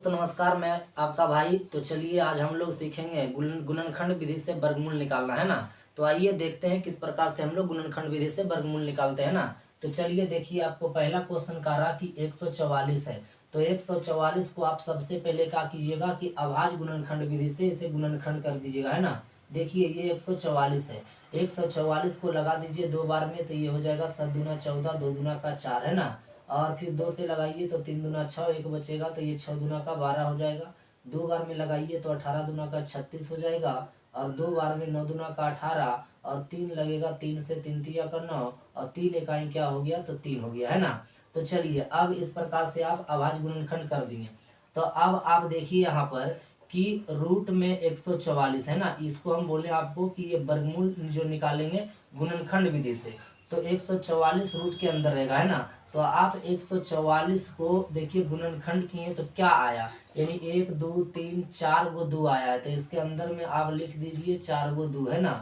दोस्तों नमस्कार, मैं आपका भाई। तो चलिए आज हम लोग सीखेंगे गुणनखंड विधि से वर्गमूल निकालना है ना। तो आइए देखते हैं किस प्रकार से हम लोग गुणनखंड विधि से वर्गमूल निकालते हैं ना। तो चलिए देखिए, आपको पहला क्वेश्चन कह रहा कि 144 है। तो 144 को आप सबसे पहले क्या कीजिएगा कि अभाज्य गुणनखंड विधि से इसे गुणनखंड कर दीजिएगा, है ना। देखिए ये 144 है। 144 को लगा दीजिए दो बार में, तो ये हो जाएगा 7 दूना 14, 2 दूना का 4, है ना। और फिर 2 से लगाइए तो 3 दूना 6, एक बचेगा तो ये 6 दूना का 12 हो जाएगा। 2 बार में लगाइए तो 18 दूना का 36 हो जाएगा। और 2 बार में 9 दूना का 18, और 3 लगेगा, 3 से 3 तिया का 9, और 3 इकाई क्या हो गया, तो 3 हो गया, है ना। तो चलिए अब इस प्रकार से आप अभाज्य गुणनखंड कर देंगे। तो अब आप देखिए यहाँ पर कि रूट में 144 है ना, इसको हम बोले आपको कि ये वर्गमूल जो निकालेंगे गुणनखंड विधि से। तो 144 रूट के अंदर रहेगा, है ना। तो आप 144 को देखिए गुणनखंड किए तो क्या आया, यानी 1 2 3 4 गो 2 आया है। तो इसके अंदर में आप लिख दीजिए 4 गो 2, है ना।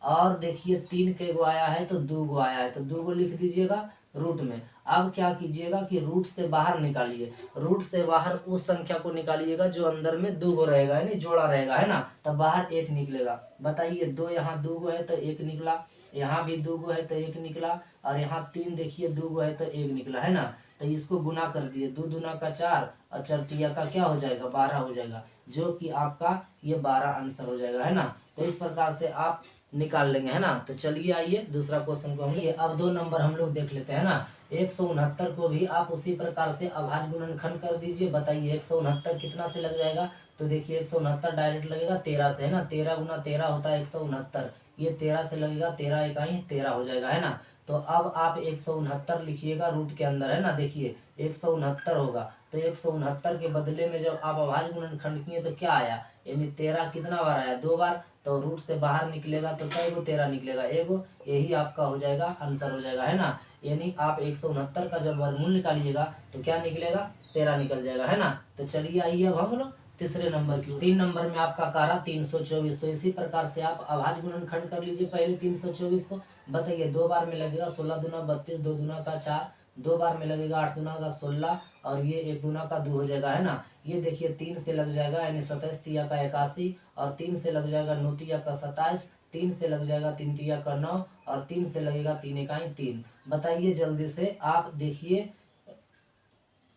और देखिए 3 के गो आया है तो 2 गो आया है, तो 2 गो लिख दीजिएगा रूट में। अब क्या कीजिएगा कि रूट से बाहर निकालिए। रूट से बाहर उस संख्या को निकालिएगा जो अंदर में 2 गो रहेगा, यानी जोड़ा रहेगा, है ना। तब बाहर 1 निकलेगा। बताइए 2 यहाँ 2 गो है तो 1 निकला, यहाँ भी 2 गो है तो 1 निकला, और यहाँ 3 देखिए 2 गो है तो 1 निकला, है ना। तो इसको गुना कर दिए, 2 दूना का 4 और 4 तिया का क्या हो जाएगा, 12 हो जाएगा, जो कि आपका ये 12 आंसर हो जाएगा, है ना। तो इस प्रकार से आप निकाल लेंगे, है ना। तो चलिए आइए दूसरा क्वेश्चन को हम ये अब 2 नंबर हम लोग देख लेते हैं ना। 169 को भी आप उसी प्रकार से अभाज्य गुणनखंड कर दीजिए। बताइए 169 कितना से लग जाएगा। तो देखिए 169 डायरेक्ट लगेगा 13 से, है ना। 13 गुना 13 होता है 169, ये 13 से लगेगा, 13 इकाई 13 हो जाएगा, है ना। तो अब आप 169 लिखिएगा रूट के अंदर, है ना। देखिए 169 होगा, तो 169 के बदले में जब आप अभाज्य गुणनखंड किए तो क्या आया, यानी 13 कितना बार आया, 2 बार। तो रूट से बाहर निकलेगा तो कई गो 13 निकलेगा, एगो, यही आपका हो जाएगा आंसर हो जाएगा, है ना। यानी आप 169 का जब वर्गमूल निकालिएगा तो क्या निकलेगा, 13 निकल जाएगा, है ना। तो चलिए आइए अब हम लोग तीसरे नंबर की 3 नंबर में आपका कारा 324। तो इसी प्रकार से आप अभाज्य गुणनखंड कर लीजिए पहले 324 को। बताइए 2 बार में लगेगा 16 दूना 32, 2 दूना का 4, 2 बार में लगेगा 8 दूना का 16, और ये 1 दूना का 2 हो जाएगा, है ना। ये देखिए 3 से लग जाएगा, यानी 27 तिया का 81, और 3 से लग जाएगा 9 तिया का 27, 3 से लग जाएगा 3 तिया का 9, और 3 से लगेगा 3 इकाई 3। बताइए जल्दी से आप देखिए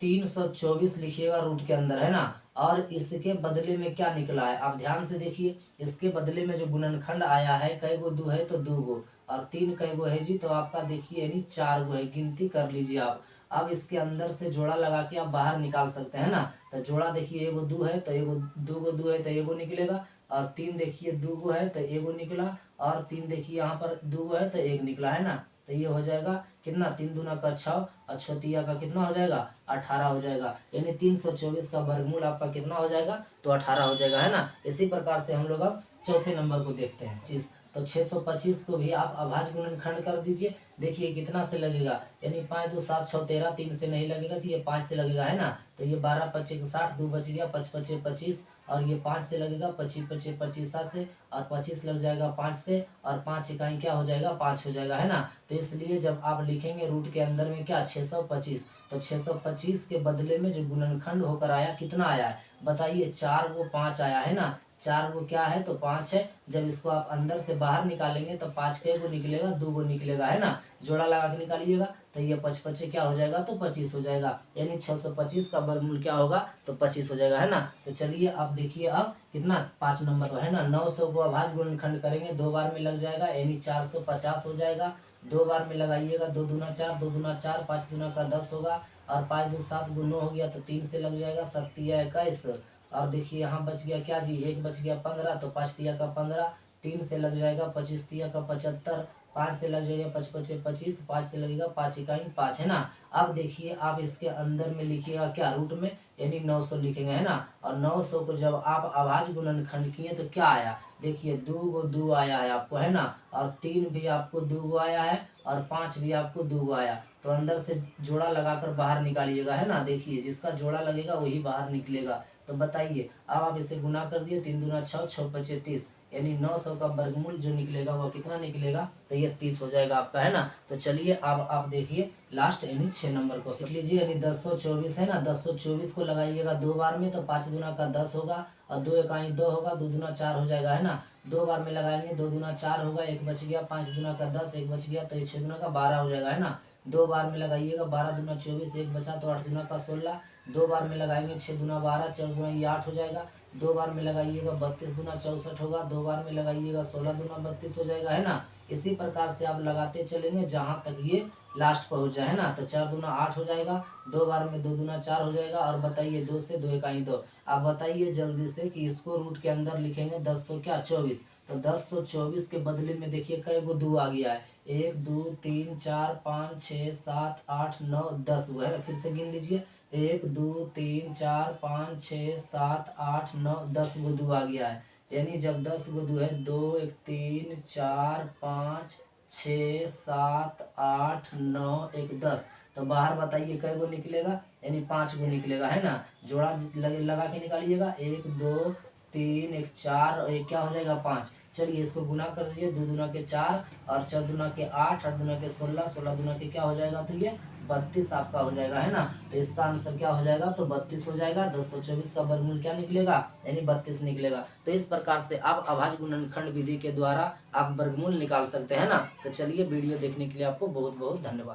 324 लिखिएगा रूट के अंदर, है ना। और इसके बदले में क्या निकला है, आप ध्यान से देखिए। इसके बदले में जो गुणनखंड आया है, कई गो 2 है तो 2 गो, और 3 कई गो है जी, तो आपका देखिए यानी 4 गो है, गिनती कर लीजिए आप। अब इसके अंदर से जोड़ा लगा के आप बाहर निकाल सकते हैं ना। तो जोड़ा देखिए एगो 2 है तो एगो 2 गो 2 है तो एगो निकलेगा, और 3 देखिए 2 गो है तो एगो निकला, और 3 देखिए यहाँ पर 2 गो है तो 1 निकला, है ना। तो ये हो जाएगा कितना, 3 दूना का 6, और छोतिया का कितना हो जाएगा, 18 हो जाएगा। यानी 324 का वर्गमूल आपका कितना हो जाएगा, तो 18 हो जाएगा, है ना। इसी प्रकार से हम लोग अब चौथे नंबर को देखते हैं 25। तो 625 को भी आप अभाज्य गुणनखंड कर दीजिए। देखिए कितना से लगेगा, यानी 5 2 7 6 13, 3 से नहीं लगेगा तो ये 5 से लगेगा, है ना। तो ये 12 25 60, 2 बच गया, 5 5 25, और ये 5 से लगेगा, 25 25 25 से, और 25 लग जाएगा 5 से, और 5 इकाई क्या हो जाएगा, 5 हो जाएगा, है ना। तो इसलिए जब आप लिखेंगे रूट के अंदर में क्या 625, तो 625 के बदले में जो गुणनखंड होकर आया कितना आया है, बताइए 4 गो 5 आया, है ना। 4 गो क्या है, तो 5 है। जब इसको आप अंदर से बाहर निकालेंगे तो 5 के गो निकलेगा, 2 गो निकलेगा, है ना। जोड़ा लगा के निकालिएगा तो ये 5 5 क्या हो जाएगा, तो 25 हो जाएगा। यानी 625 का वर्गमूल क्या होगा, तो 25 हो जाएगा, है ना। तो चलिए अब देखिए अब कितना 5 नंबर है ना। 900 को अभाज्य गुणनखंड करेंगे, 2 बार में लग जाएगा, यानी 450 हो जाएगा। 2 बार में लगाइएगा, 2 दूना 4, 2 दूना 4, 5 दूना का 10 होगा, और 5 2 7 2 9 हो गया, तो 3 से लग जाएगा, 7 तिया 21, और देखिए यहाँ बच गया क्या जी, 1 बच गया 15, तो 5 तिया का 15, 3 से लग जाएगा 25 तिया का 75, 5 से लग जाएगा 5 5 25, 5 से लगेगा 5 इकाई 5, है ना। अब देखिए आप इसके अंदर में लिखिएगा क्या, रूट में, यानी 900 लिखेंगे, है ना। और 900 को जब आप अभाज्य गुणनखंड किए तो क्या आया, देखिए 2 गो 2 आया है आपको, है ना। और 3 भी आपको 2 गो आया है, और 5 भी आपको 2 गो आया। तो अंदर से जोड़ा लगाकर बाहर निकालिएगा, है ना। देखिए जिसका जोड़ा लगेगा वही बाहर निकलेगा। तो बताइए अब आप इसे गुना कर दिए, 3 दूना 6, 6 25 30, यानी 900 का वर्गमूल जो निकलेगा वह कितना निकलेगा, तो ये 30 हो जाएगा आपका, है ना। तो चलिए अब आप देखिए लास्ट यानी 6 नंबर को सीख लीजिए। यानी 1024 है ना, 1024 को लगाइएगा 2 बार में, तो 5 दूना का 10 होगा और 2 एकाई 2 होगा, 2 दूना 4 हो जाएगा, है ना। 2 बार में लगाएंगे 2 दूना 4 होगा, 1 बच गया, 5 दूना का 10, 1 बच गया, तो ये 6 दूना का 12 हो जाएगा, है ना। 2 बार में लगाइएगा 12 दूना 24, 1 बचा तो 8 दूना का 16। 2 बार में लगाएंगे 6 दूना 12, 4 दूना ये 8 हो जाएगा। 2 बार में लगाइएगा 32 दूना 64 होगा। 2 बार में लगाइएगा 16 दूना 32 हो जाएगा, है ना। इसी प्रकार से आप लगाते चलेंगे जहाँ तक ये लास्ट पहुँच जाए, है ना। तो 4 दूना 8 हो जाएगा, 2 बार में 2 दूना 4 हो जाएगा। और बताइए 2 से 2 इकाई 2। आप बताइए जल्दी से कि इसको रूट के अंदर लिखेंगे 1024। तो 1024 के बदले में देखिए कई गो 2 आ गया है, 1 2 3 4 5 6 7 8 9 10 हुआ है। फिर से गिन लीजिए, 1 2 3 4 5 6 7 8 9 10 गो 2 आ गया है। यानी जब 10 गो 2 है, 2 1 3 4 5 6 7 8 9 1 10, तो बाहर बताइए कै गो निकलेगा, यानी 5 गो निकलेगा, है ना। जोड़ा लगा के निकालिएगा, 1 2 3 1 4 और एक क्या हो जाएगा 5। चलिए इसको गुना कर लीजिए, 2 दूना के 4 और 4 दूना के 8, 8 दूना के 16, 16 दूना के क्या हो जाएगा, तो ये 32 आपका हो जाएगा, है ना। तो इसका आंसर क्या हो जाएगा, तो 32 हो जाएगा। 1024 का वर्गमूल क्या निकलेगा, यानी 32 निकलेगा। तो इस प्रकार से आप अभाज्य गुणनखंड विधि के द्वारा आप वर्गमूल निकाल सकते हैं ना। तो चलिए वीडियो देखने के लिए आपको बहुत बहुत धन्यवाद।